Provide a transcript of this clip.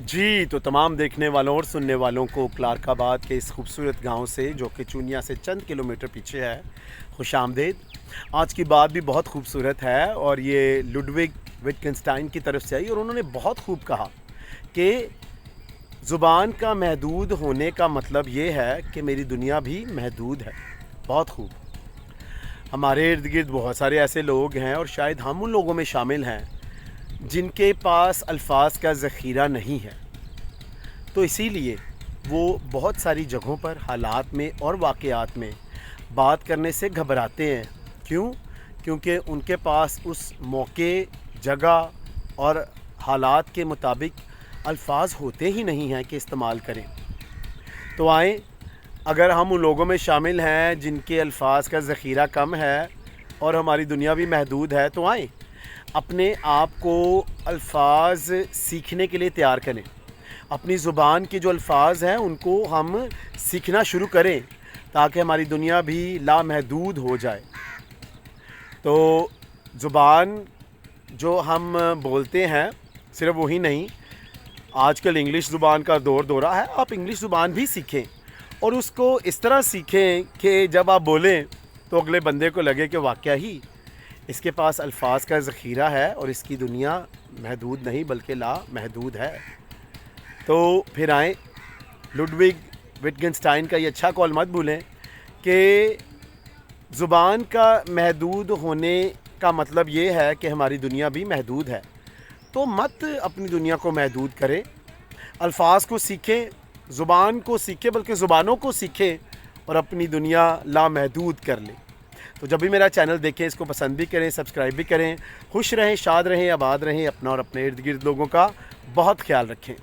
جی تو تمام دیکھنے والوں اور سننے والوں کو کلارک آباد کے اس خوبصورت گاؤں سے جو کہ چونیا سے چند کلومیٹر پیچھے ہے خوش آمدید۔ آج کی بات بھی بہت خوبصورت ہے اور یہ لڈوگ وٹکنسٹائن کی طرف سے آئی اور انہوں نے بہت خوب کہا کہ زبان کا محدود ہونے کا مطلب یہ ہے کہ میری دنیا بھی محدود ہے۔ بہت خوب۔ ہمارے ارد گرد بہت سارے ایسے لوگ ہیں اور شاید ہم ان لوگوں میں شامل ہیں جن کے پاس الفاظ کا ذخیرہ نہیں ہے، تو اسی لیے وہ بہت ساری جگہوں پر حالات میں اور واقعات میں بات کرنے سے گھبراتے ہیں۔ کیوں؟ کیونکہ ان کے پاس اس موقع، جگہ اور حالات کے مطابق الفاظ ہوتے ہی نہیں ہیں کہ استعمال کریں۔ تو آئیں، اگر ہم ان لوگوں میں شامل ہیں جن کے الفاظ کا ذخیرہ کم ہے اور ہماری دنیا بھی محدود ہے، تو آئیں اپنے آپ کو الفاظ سیکھنے کے لیے تیار کریں۔ اپنی زبان کے جو الفاظ ہیں ان کو ہم سیکھنا شروع کریں تاکہ ہماری دنیا بھی لامحدود ہو جائے۔ تو زبان جو ہم بولتے ہیں صرف وہی نہیں، آج کل انگلش زبان کا دورہ ہے، آپ انگلش زبان بھی سیکھیں اور اس کو اس طرح سیکھیں کہ جب آپ بولیں تو اگلے بندے کو لگے کہ واقعہ ہی اس کے پاس الفاظ کا ذخیرہ ہے اور اس کی دنیا محدود نہیں بلکہ لا محدود ہے۔ تو پھر آئیں، لڈوگ وٹکنسٹائن کا یہ اچھا کال مت بھولیں کہ زبان کا محدود ہونے کا مطلب یہ ہے کہ ہماری دنیا بھی محدود ہے۔ تو مت اپنی دنیا کو محدود کریں، الفاظ کو سیکھیں، زبان کو سیکھیں، بلکہ زبانوں کو سیکھیں اور اپنی دنیا لامحدود کر لیں۔ تو جب بھی میرا چینل دیکھیں اس کو پسند بھی کریں، سبسکرائب بھی کریں۔ خوش رہیں، شاد رہیں، آباد رہیں، اپنا اور اپنے ارد گرد لوگوں کا بہت خیال رکھیں۔